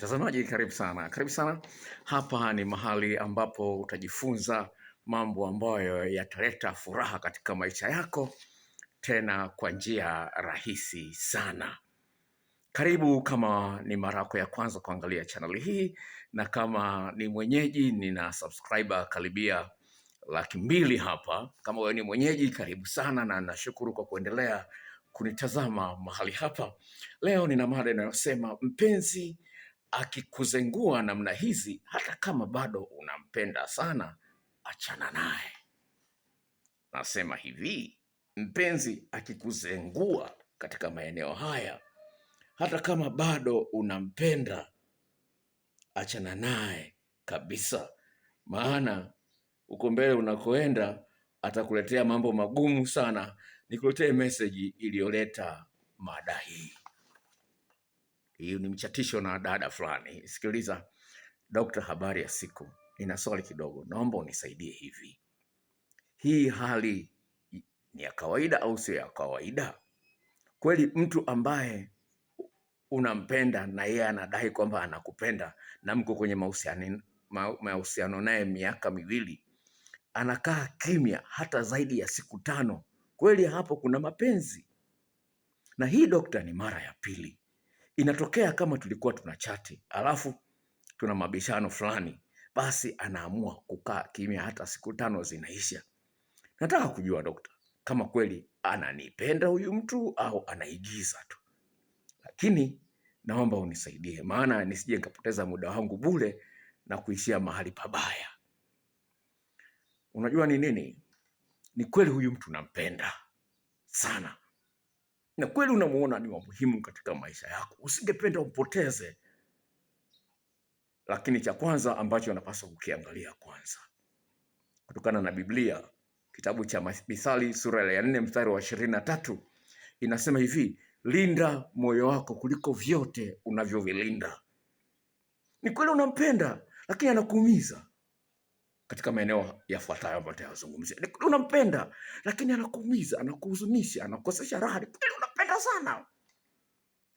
Mtazamaji, karibu sana, karibu sana. Hapa ni mahali ambapo utajifunza mambo ambayo yataleta furaha katika maisha yako, tena kwa njia rahisi sana. Karibu kama ni mara yako ya kwanza kuangalia channel hii, na kama ni mwenyeji, nina subscriber karibia 200,000 hapa. Kama wewe ni mwenyeji, karibu sana na nashukuru kwa kuendelea kunitazama mahali hapa. Leo nina mada inayosema mpenzi akikuzengua namna hizi, hata kama bado unampenda sana, achana naye. Nasema hivi, mpenzi akikuzengua katika maeneo haya, hata kama bado unampenda, achana naye kabisa, maana uko mbele unakoenda atakuletea mambo magumu sana. Nikuletee message iliyoleta mada hii. Hii ni mchatisho na dada fulani. Sikiliza, Dokta, habari ya siku. Nina swali kidogo, naomba unisaidie hivi. Hii hali ni ya kawaida au sio ya kawaida? Kweli mtu ambaye unampenda na yeye anadai kwamba anakupenda na mko kwenye mahusiano naye miaka 2, anakaa kimya hata zaidi ya siku 5, kweli hapo kuna mapenzi? Na hii dokta, ni mara ya pili inatokea. Kama tulikuwa tunachati alafu tuna mabishano fulani, basi anaamua kukaa kimya hata siku 5 zinaisha. Nataka kujua dokta, kama kweli ananipenda huyu mtu au anaigiza tu, lakini naomba unisaidie, maana nisije nikapoteza muda wangu bure na kuishia mahali pabaya. Unajua ni nini? Ni kweli huyu mtu nampenda sana, na kweli unamuona ni wa muhimu katika maisha yako, usingependa umpoteze. Lakini cha kwanza ambacho unapaswa kukiangalia kwanza, kutokana na Biblia, kitabu cha Mithali sura ya 4 mstari wa 23 inasema hivi, linda moyo wako kuliko vyote unavyovilinda. Ni kweli unampenda, lakini anakuumiza katika maeneo yafuatayo ambayo tutayazungumzia. Ni kweli unampenda, lakini anakuumiza, anakuhuzunisha, anakukosesha raha. Ni kweli unampenda sana,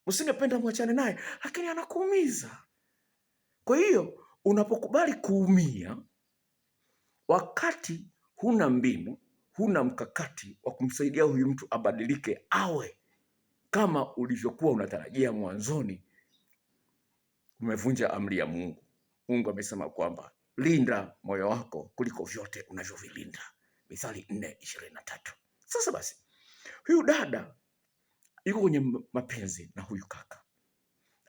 usingependa mwachane naye, lakini anakuumiza. Kwa hiyo unapokubali kuumia wakati huna mbinu, huna mkakati wa kumsaidia huyu mtu abadilike awe kama ulivyokuwa unatarajia mwanzoni, umevunja amri ya Mungu. Mungu amesema kwamba linda moyo wako kuliko vyote unavyovilinda, Mithali 4:23. Sasa basi, huyu dada yuko kwenye mapenzi na huyu kaka,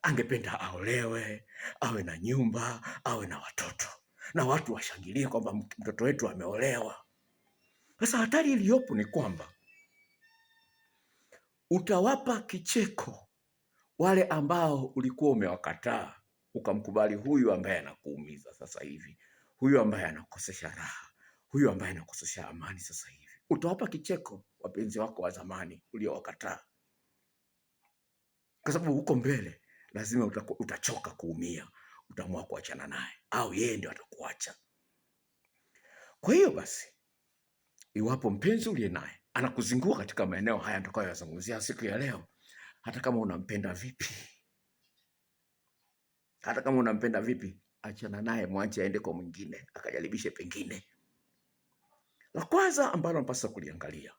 angependa aolewe, awe na nyumba, awe na watoto, na watu washangilie kwamba mtoto wetu ameolewa. Sasa hatari iliyopo ni kwamba utawapa kicheko wale ambao ulikuwa umewakataa, ukamkubali huyu ambaye anakuumiza sasa hivi, huyu ambaye anakosesha raha, huyu ambaye anakosesha amani sasa hivi. Utawapa kicheko wapenzi wako wa zamani uliowakataa, kwa sababu huko mbele lazima utachoka kuumia, utaamua kuachana naye au yeye ndio atakuacha. Kwa hiyo basi, iwapo mpenzi uliye naye anakuzingua katika maeneo haya nitakayozungumzia siku ya leo, hata kama unampenda vipi, achana naye, mwache aende kwa mwingine akajaribishe pengine. La kwanza ambalo unapaswa kuliangalia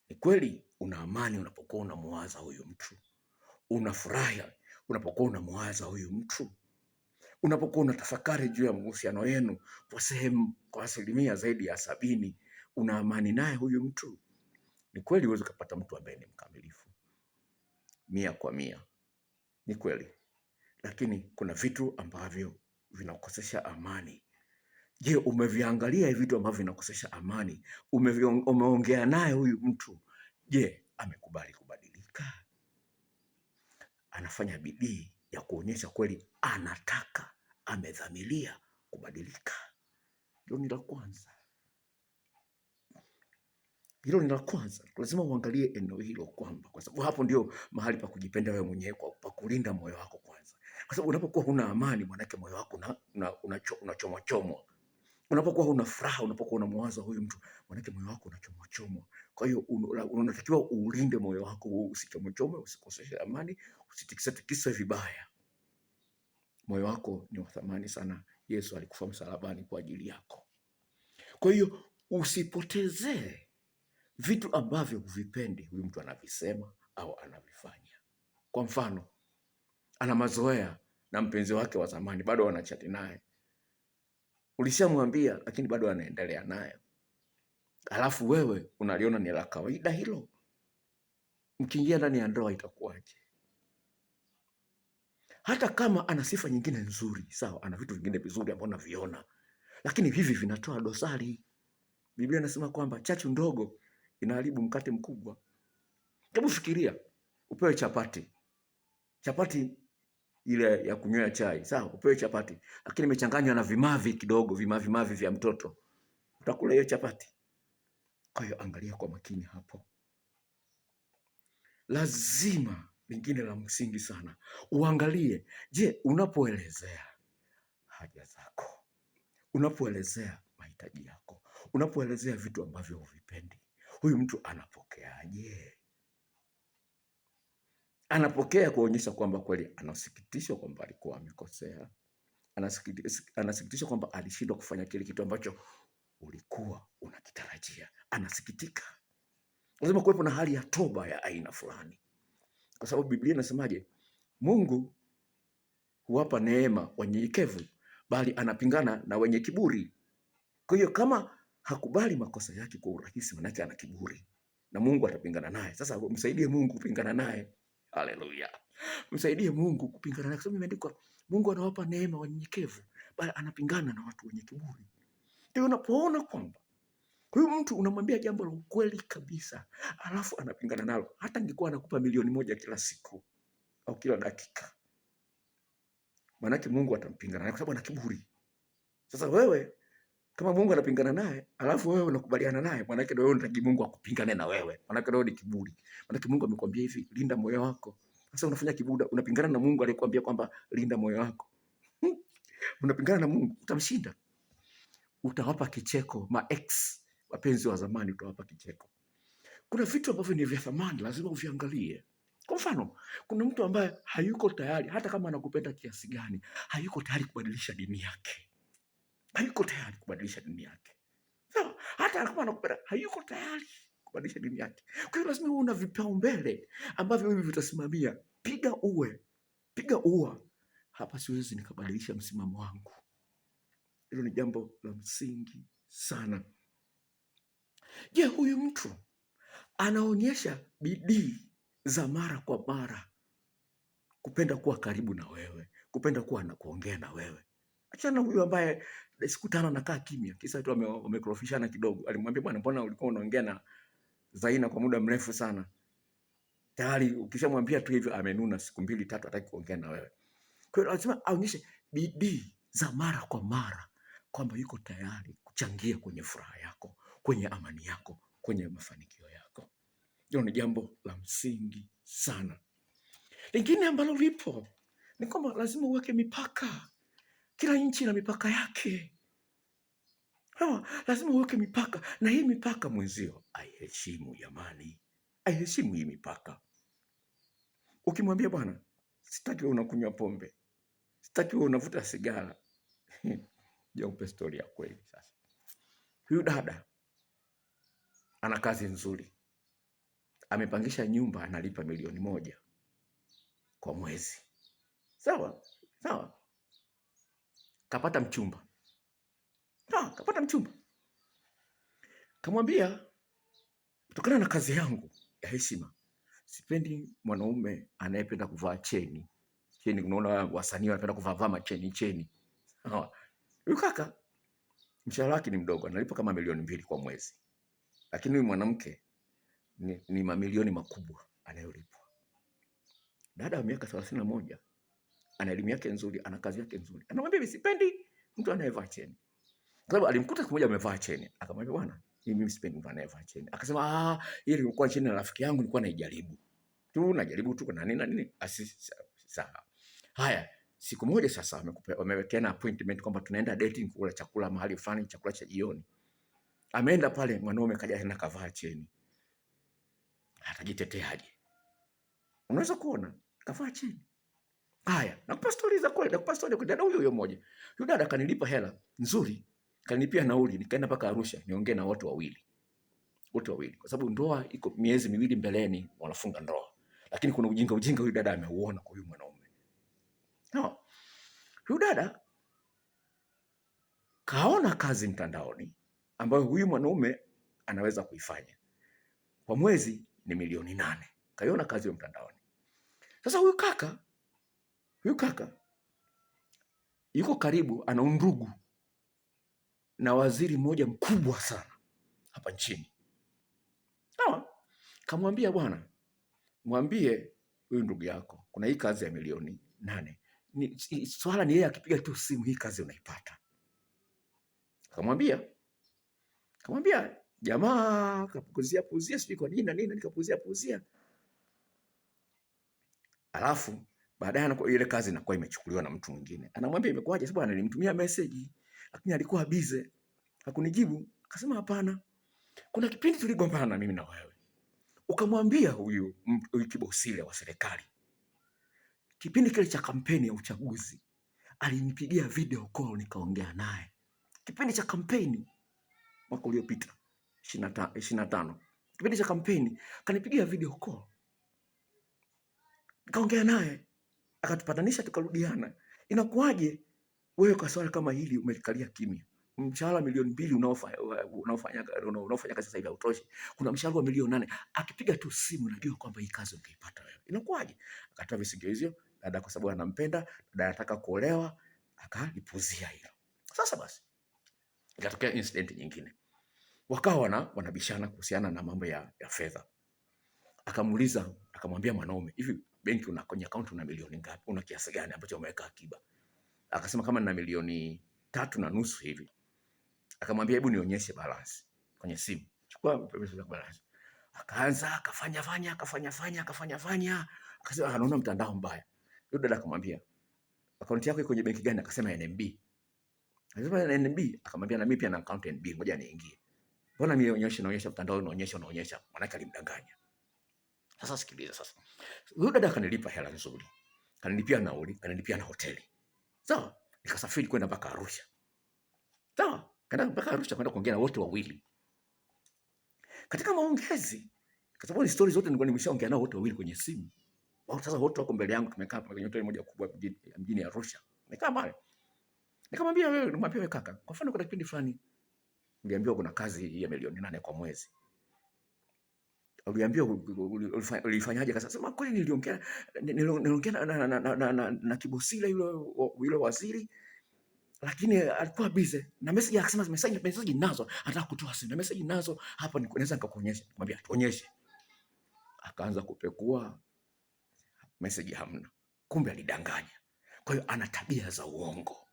ni kweli una amani unapokuwa unamwaza huyu mtu, unafurahi unapokuwa unamwaza huyu mtu, unapokuwa unatafakari juu ya mahusiano yenu kwa asilimia zaidi ya 70, una amani naye huyu mtu. Ni kweli huwezi kupata mtu ambaye ni mkamilifu 100%, ni kweli, lakini kuna vitu ambavyo vinakosesha amani. Je, umeviangalia hivi vitu ambavyo vinakosesha amani? Umeongea naye huyu mtu? Je, amekubali kubadilika? Anafanya bidii ya kuonyesha kweli anataka, amedhamiria kubadilika? Hilo ni la kwanza. Hilo ni la kwanza. Lazima uangalie eneo hilo, kwamba kwa sababu hapo ndio mahali pa kujipenda wewe mwenyewe, pa kulinda moyo wako kwanza. Kwa sababu unapokuwa huna amani, manake moyo wako unachomwa. Unapokuwa huna furaha, unapokuwa unamwaza huyu mtu, manake moyo wako unachomwa. Kwa hiyo unatakiwa ulinde moyo wako, usichomwe, usikoseshe amani, usitikise vibaya. moyo wako ni wa thamani sana. Yesu alikufa msalabani kwa ajili yako. Kwa hiyo usipotezee vitu ambavyo huvipendi huyu mtu anavisema au anavifanya. Kwa mfano, ana mazoea na mpenzi wake wa zamani, bado wanachati naye. Ulishamwambia lakini bado anaendelea naye. Alafu wewe unaliona ni la kawaida hilo. Mkiingia ndani ya ndoa itakuwaje? Hata kama ana sifa nyingine nzuri, sawa, ana vitu vingine vizuri ambavyo unaviona, lakini hivi vinatoa dosari. Biblia inasema kwamba chachu ndogo inaharibu mkate mkubwa. Hebu fikiria, upewe chapati. Chapati ile ya kunywea chai, sawa, upewe chapati, lakini imechanganywa na vimavi kidogo, vimavi vya mtoto. Utakula hiyo chapati? Kwa hiyo angalia kwa makini hapo. Lazima, lingine la msingi sana, uangalie, je, unapoelezea haja zako, unapoelezea mahitaji yako, unapoelezea vitu ambavyo huvipendi, huyu mtu anapokeaje? Anapokea kuonyesha kwamba kweli anasikitishwa kwamba alikuwa amekosea, anasikitishwa kwamba alishindwa kufanya kile kitu ambacho ulikuwa unakitarajia, anasikitika. Lazima kuwepo na hali ya toba ya aina fulani, kwa sababu Biblia inasemaje? Mungu huwapa neema wanyenyekevu, bali anapingana na wenye kiburi. Kwa hiyo kama hakubali makosa yake kwa urahisi, manake ana kiburi na Mungu atapingana naye. Sasa msaidie Mungu kupingana naye. Haleluya! Msaidie Mungu kupingana naye, kwa sababu imeandikwa Mungu anawapa neema wanyenyekevu, bali anapingana na watu wenye kiburi. Ndio unapoona kwamba huyu mtu unamwambia jambo la ukweli kabisa, alafu anapingana nalo. Hata angekuwa anakupa milioni 1 kila siku au kila dakika, manake Mungu atampingana naye kwa sababu ana kiburi. Sasa wewe kama Mungu anapingana naye, alafu wewe unakubaliana naye, manake ndio wewe unataka Mungu akupingane na wewe. Manake ndio ni kiburi. Manake Mungu amekwambia hivi, linda moyo wako. Sasa unafanya kiburi, unapingana na Mungu aliyekwambia kwamba linda moyo wako. Unapingana na Mungu, utamshinda. Utawapa kicheko wapenzi wa zamani, utawapa kicheko. Kuna vitu ambavyo ni vya thamani, lazima uviangalie. Kwa mfano, kuna mtu ambaye hayuko tayari, hata kama anakupenda kiasi gani, hayuko tayari kubadilisha dini yake. Hayuko tayari kubadilisha dini yake. Sawa? Hata kama anakupenda, hayuko tayari kubadilisha dini yake. Kwa hiyo lazima uwe na vipaumbele ambavyo hivi vitasimamia. Piga ua. Hapa siwezi nikabadilisha msimamo wangu. Hilo ni jambo la msingi sana. Je, huyu mtu anaonyesha bidii za mara kwa mara kupenda kuwa karibu na wewe, kupenda kuwa na kuongea na wewe? Achana huyu ambaye siku 5 anakaa kimya, kisa tu wamekorofishana kidogo. Alimwambia, bwana, mbona ulikuwa unaongea na Zaina kwa muda mrefu sana? Tayari ukishamwambia tu hivyo amenuna, siku 2 3 hataki kuongea na wewe. Kwa hiyo lazima aonyeshe bidii za mara kwa mara kwamba yuko tayari kuchangia kwenye furaha yako, kwenye amani yako, kwenye mafanikio yako. Hilo ni jambo la msingi sana. Lingine ambalo lipo ni kwamba lazima uweke mipaka. Kila nchi ina mipaka yake. Lazima uweke mipaka, na hii mipaka mwenzio aiheshimu. Jamani, aiheshimu hii mipaka. Ukimwambia, bwana, sitaki wewe unakunywa pombe, sitaki wewe unavuta sigara, jaupe story ya kweli. Sasa huyu dada ana kazi nzuri, amepangisha nyumba, analipa milioni 1 kwa mwezi. Sawa? Kapata mchumba. Kamwambia, kutokana na kazi yangu ya heshima, sipendi mwanaume anayependa kuvaa cheni. Unaona wasanii wanapenda kuvaa macheni. Huyu kaka mshahara wake ni mdogo, analipa kama milioni 2 kwa mwezi. Lakini huyu mwanamke ni mamilioni makubwa anayolipwa. Dada wa miaka 31, ana elimu yake nzuri, ana kazi yake nzuri. Anamwambia, sipendi mtu anayevaa cheni. Kwa sababu alimkuta siku moja amevaa cheni. Akamwambia, bwana, mimi sipendi mtu anayevaa cheni. Akasema, hii ilikuwa cheni na rafiki yangu, nilikuwa najaribu tu kuna nini. Sawa. Haya, siku moja sasa wamewekeana appointment kwamba tunaenda dating, kula chakula mahali fulani, chakula cha jioni. Ameenda pale, mwanaume kaja na kavaa cheni. Atajiteteaje? Unaweza kuona kavaa cheni. Haya, nakupa stori za kweli, nakupa stori kwa dada huyo mmoja. Yule dada kanilipa hela nzuri, kanilipia nauli, nikaenda mpaka Arusha niongee na watu wawili. Wote wawili. Kwa sababu ndoa iko miezi miwili mbeleni wanafunga ndoa. Lakini kuna ujinga huyu dada ameuona kwa huyu mwanaume. No. Huyu dada kaona kazi mtandaoni ambayo huyu mwanaume anaweza kuifanya. Kwa mwezi ni milioni 8. Kaiona kazi ya mtandaoni. Sasa huyu kaka yuko karibu, ana undugu na waziri mmoja mkubwa sana hapa nchini. Sawa? Kamwambia, bwana, mwambie huyu ndugu yako kuna hii kazi ya milioni 8. Swala ni yeye akipiga tu simu hii kazi unaipata. Kamwambia jamaa kapuzia sijui kwa nini na nini nikapuzia. Alafu baadaye ile kazi inakuwa imechukuliwa na mtu mwingine. Anamwambia imekuwaje? Sababu nilimtumia message lakini alikuwa busy. Hakunijibu. Akasema hapana. Kuna kipindi tuligombana mimi na wewe. Ukamwambia huyu kibosile wa serikali. Kipindi kile cha kampeni ya uchaguzi alinipigia video call nikaongea naye. Kipindi cha kampeni mwaka uliopita 25. Kipindi cha kampeni kanipigia video call. Nikaongea naye, akatupatanisha tukarudiana. Inakuwaje wewe kwa swala kama hili umelikalia kimya? Mshahara milioni 2 unaofanya kazi sasa hivi hautoshi. Kuna mshahara wa milioni 8. Akipiga tu simu najua kwamba hii kazi ungeipata wewe. Inakuwaje? Akatoa visingizio, dada kwa sababu anampenda, dada anataka kuolewa, akalipuzia hilo. Sasa basi ikatokea incident nyingine. Wakawa wanabishana kuhusiana na mambo ya fedha. Akamuuliza, akamwambia mwanaume, hivi benki kwenye account una milioni ngapi? Una kiasi gani ambacho umeweka akiba? Akasema kama nina milioni 3.5 hivi. Akamwambia hebu nionyeshe balance kwenye simu. Chukua pesa za balance. Akaanza akafanya. Akasema anaona mtandao mbaya. Yule dada akamwambia, account yako iko kwenye benki gani? Akasema NMB. Akasema NMB, akamwambia na mimi pia na account NMB, ngoja niingie. Mbona mimi naonyesha mtandao unaonyesha, maana alimdanganya. Sasa sikiliza sasa. Huyu dada kanilipa hela nzuri. Kanilipia nauli, kanilipia na hoteli. Sawa? Nikasafiri kwenda mpaka Arusha. Sawa? Kaenda mpaka Arusha kwenda kuongea na wote wawili. Katika maongezi, kwa sababu ni stories zote nilikuwa nimeshaongea nao wote wawili kwenye simu. Wao sasa wote wako mbele yangu, tumekaa kwenye hoteli moja kubwa mjini Arusha. Nikaa pale. Nikamwambia wewe kaka, kwa mfano kuna kipindi fulani niliambiwa kuna kazi ya milioni 8 kwa mwezi. Aliambiwa ulifanyaje? Akasema kweli niliongea na kibosile yule waziri, lakini alikuwa busy na message. Akasema message nazo, anataka kutoa simu na message nazo hapa, naweza nikakuonyesha. Nikamwambia tuonyeshe. Akaanza kupekua message, hamna. Kumbe alidanganya. Kwa hiyo ana tabia za uongo.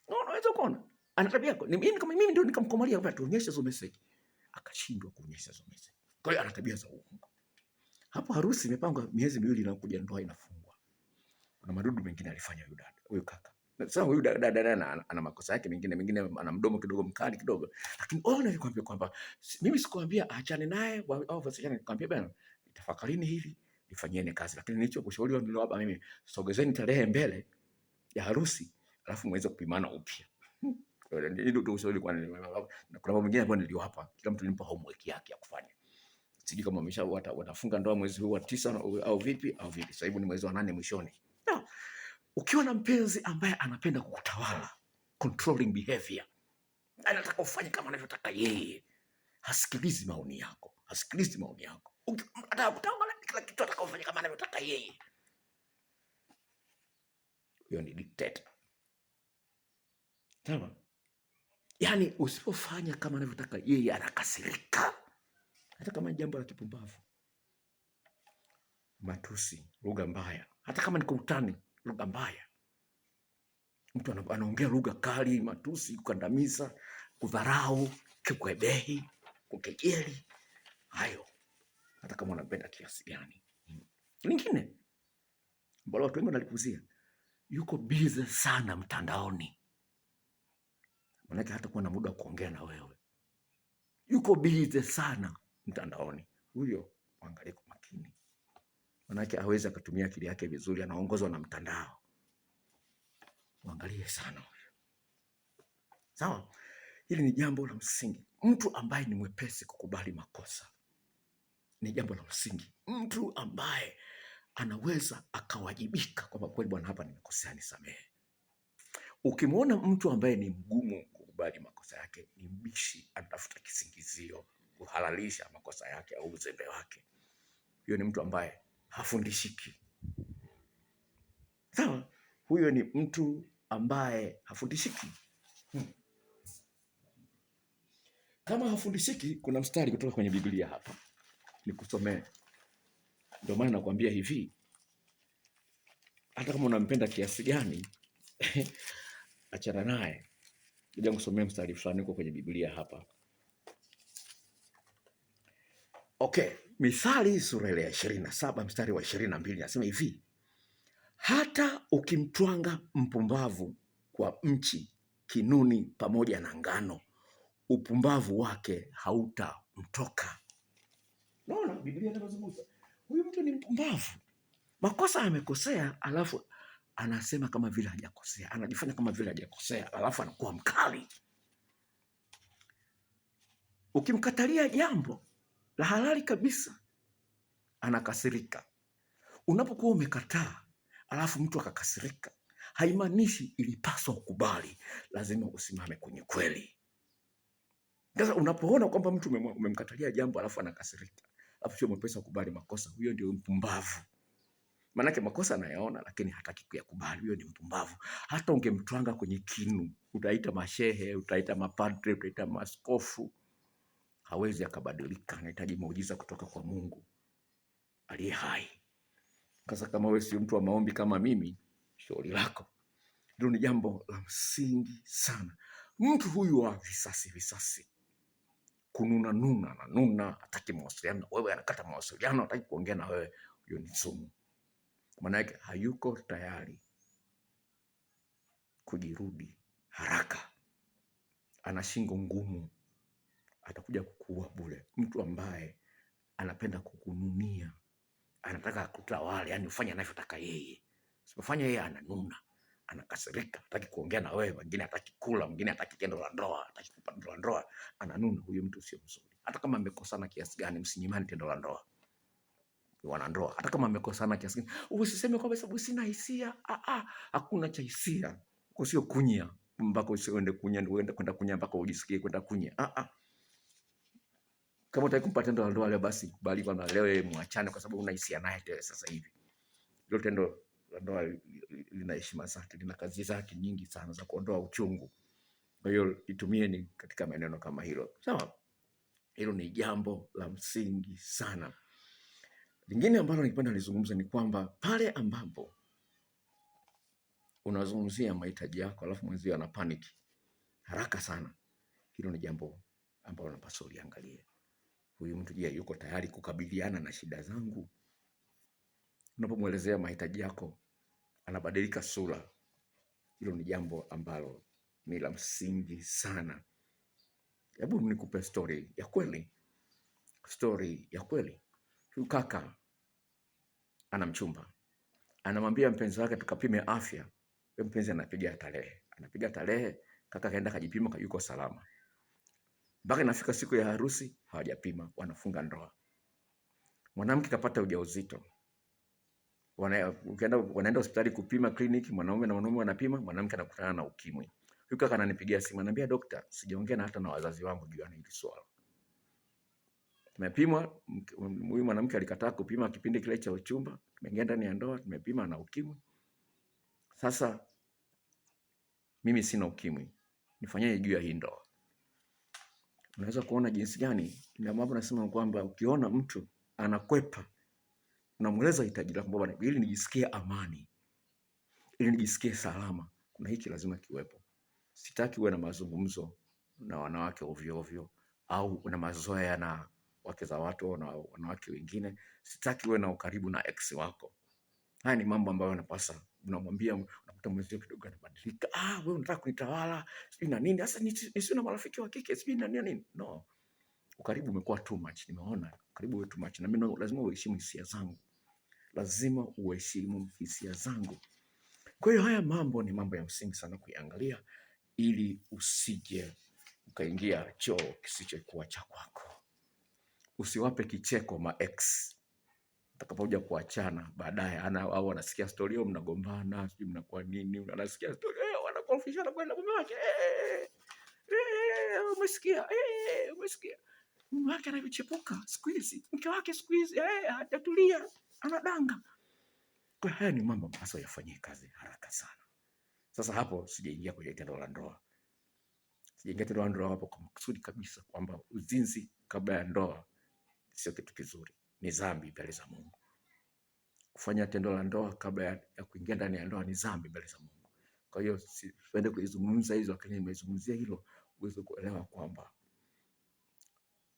Unaweza kuona ana tabia. Mimi ndio nikamkomalia kwamba tuonyeshe hizo message. Akashindwa kuonyesha hizo message. Kwa hiyo ana tabia za uongo. Hapo harusi imepangwa miezi 2 inakuja ndoa inafungwa. Kuna madudu mengine alifanya huyu kaka. Sasa huyu dada ana makosa yake mengine ana mdomo kidogo mkali kidogo. Lakini nilikwambia kwamba mimi sikwambia aachane naye au wasichana, nikwambia bwana tafakarini hili, lifanyieni kazi. Lakini nilichokushauri nilowapa mimi, sogezeni tarehe mbele ya harusi alafu muweze kupimana upya. Ndio ushauri kwa nini. Na kuna mambo mengine ambayo niliwapa, kila mtu nilimpa homework yake ya kufanya. Sijui kama watafunga ndoa mwezi huu wa 9 au vipi. Sasa hivi ni mwezi wa 8 mwishoni. Ukiwa na mpenzi ambaye anapenda kukutawala, controlling behavior, anataka ufanye kama anavyotaka yeye, hasikilizi maoni yako. Anataka kutawala kila kitu, anataka ufanye kama anavyotaka yeye. Huyo ni dictator. Sawa? Yaani usipofanya kama anavyotaka yeye anakasirika. Hata kama ni jambo la kipumbavu. Matusi, lugha mbaya. Hata kama ni kutani, lugha mbaya. Mtu anaongea lugha kali, matusi, kukandamiza, kudharau, kukwebehi, kukejeli. Hayo. Hata kama unapenda kiasi gani. Lingine, mbona watu wengi wanalipuzia? Yuko busy sana mtandaoni. Maana hata kuwa na muda wa kuongea na wewe. Yuko busy sana mtandaoni. Huyo angalia kwa makini. manake hawezi akatumia akili yake vizuri, anaongozwa na mtandao. Muangalie sana huyo. Sawa? Hili ni jambo la msingi. Mtu ambaye ni mwepesi kukubali makosa ni jambo la msingi. Mtu ambaye anaweza akawajibika kwamba kweli, bwana, hapa nimekosea, nisamehe. Ukimwona mtu ambaye ni mgumu kukubali makosa yake, ni mbishi, anatafuta kisingizio kuhalalisha makosa yake au uzembe wake, huyo ni mtu ambaye hafundishiki. Sawa? Huyo ni mtu ambaye hafundishiki. Kama hafundishiki, kuna mstari kutoka kwenye Biblia hapa nikusomee. Ndio maana nakwambia hivi, hata kama unampenda kiasi gani achana naye. Ngoja nikusomee mstari fulani uko kwenye Biblia hapa. Okay, Mithali sura ile ya 27 mstari wa 22 nasema hivi: hata ukimtwanga mpumbavu kwa mchi kinuni pamoja na ngano, upumbavu wake hautamtoka. Naona Biblia inazungumza huyu mtu ni mpumbavu, makosa amekosea, alafu anasema kama vile hajakosea, anajifanya kama vile hajakosea, alafu anakuwa mkali. Ukimkatalia jambo la halali kabisa, anakasirika. Unapokuwa umekataa alafu mtu akakasirika, haimaanishi ilipaswa ukubali, lazima usimame kwenye kweli. Sasa unapoona kwamba mtu umemkatalia jambo alafu anakasirika, alafu sio mwepesi kukubali makosa, huyo ndio mpumbavu. Manake makosa anayaona lakini hataki kuyakubali, huyo ni mpumbavu. Hata ungemtwanga kwenye kinu, utaita mashehe, utaita mapadre, utaita maaskofu, hawezi akabadilika. Anahitaji muujiza kutoka kwa Mungu aliye hai. Sasa kama wewe si mtu wa maombi kama mimi, shauri lako. Hilo ni jambo la msingi sana. Mtu huyu wa visasi, kununa, hataki mawasiliano, wewe anakata mawasiliano, hataki kuongea na wewe, huyo ni sumu. Maana yake hayuko tayari kujirudi haraka, ana shingo ngumu, atakuja kukuua bure. Mtu ambaye anapenda kukununia, anataka kutawala, yani ufanye anavyotaka yeye. Usipofanya yeye ananuna, anakasirika, hataki kuongea na wewe, mwingine hataki kula, mwingine hataki tendo la ndoa, hataki kupata tendo la ndoa, ananuna. Huyo mtu sio mzuri. Hata kama mmekosana kiasi gani, msinyimani tendo la ndoa. Wanandoa, hata kama mmekosana kiasi gani, usiseme kwamba sababu sina hisia. Hakuna cha hisia. Usio kunya mpaka usiende kunya, uende kwenda kunya mpaka ujisikie kwenda kunya. Kama unataka kumpata tendo la ndoa leo, basi bali kwamba leo muachane kwa sababu una hisia naye sasa hivi. Hilo tendo la ndoa lina heshima zake, lina kazi zake nyingi sana za kuondoa uchungu. Kwa hiyo itumie ni katika maneno kama hilo. Sawa? Hilo ni jambo la msingi sana. Lingine ambalo ningependa nizungumze ni kwamba pale ambapo unazungumzia mahitaji yako alafu mwenzio ana panic haraka sana, hilo ni jambo ambalo unapaswa uliangalie. Huyu mtu je, yuko tayari kukabiliana na shida zangu? Unapomwelezea mahitaji yako anabadilika sura, hilo ni jambo ambalo ni la msingi sana. Hebu nikupe story ya kweli. Huyu kaka ana mchumba, anamwambia mpenzi wake tukapime afya. Mpenzi anapiga tarehe, kaka kaenda kajipima, yuko salama. Mpaka inafika siku ya harusi hawajapima, wanafunga ndoa. Mwanamke kapata ujauzito, wanaenda hospitali kupima, kliniki, mwanaume na mwanaume wanapima, mwanamke anakutana na ukimwi. Huyu kaka ananipigia simu, ananiambia daktari, sijaongea na hata na wazazi wangu juu ya hili swala. Tumepimwa, huyu mwanamke alikataa kupima kipindi kile cha uchumba, tumeingia ndani ya ndoa, tumepima na ukimwi. Sasa mimi sina ukimwi, nifanyaje juu ya hii ndoa? Unaweza kuona jinsi gani ndio mambo nasema kwamba ukiona mtu anakwepa, unamweleza hitaji lako, bwana, ili nijisikie amani, ili nijisikie salama, kuna hiki lazima kiwepo. Sitaki uwe na mazungumzo na wanawake ovyo ovyo, au una mazoea na wake za watu na wanawake wengine. Sitaki uwe na ukaribu na ex wako. Haya ni mambo ambayo unapasa unamwambia, unakuta mwenzio kidogo anabadilika. Wewe unataka kunitawala, sijui na nini. Sasa nisiwe na marafiki wa kike, sijui na nini. No. Ukaribu umekuwa too much. Nimeona ukaribu wewe too much. Na mimi lazima uheshimu hisia zangu. lazima uheshimu hisia zangu. Kwa hiyo haya mambo ni mambo ya msingi sana kuiangalia, ili usije ukaingia choo kisichokuwa cha kwako. Usiwape kicheko ex utakapokuja kuachana baadaye, au anasikia story hiyo, mnagombana, sijui mnakuwa nini, unasikia story wanakonfishana kwenda mume wake, umesikia, umesikia mume wake anavichepuka siku hizi, mke wake siku hizi hajatulia, anadanga. Kwa haya ni mambo ambayo yafanyie kazi haraka sana. Sasa hapo sijaingia kwenye tendo la ndoa. Sijaingia tendo la ndoa hapo kwa makusudi kabisa, kwamba uzinzi kabla ya ndoa sio kitu kizuri, ni dhambi mbele za Mungu. Kufanya tendo la ndoa kabla ya kuingia ndani ya ndoa ni dhambi mbele za Mungu. Kwa hiyo siende kuizungumza hizo, lakini nimezungumzia hilo uweze kuelewa kwamba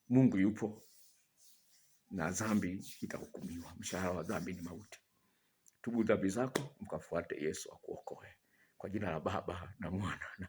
Mungu yupo na dhambi itahukumiwa. Mshahara wa dhambi ni mauti. Tubu dhambi zako, mkafuate Yesu akuokoe. Kwa jina la Baba na Mwana na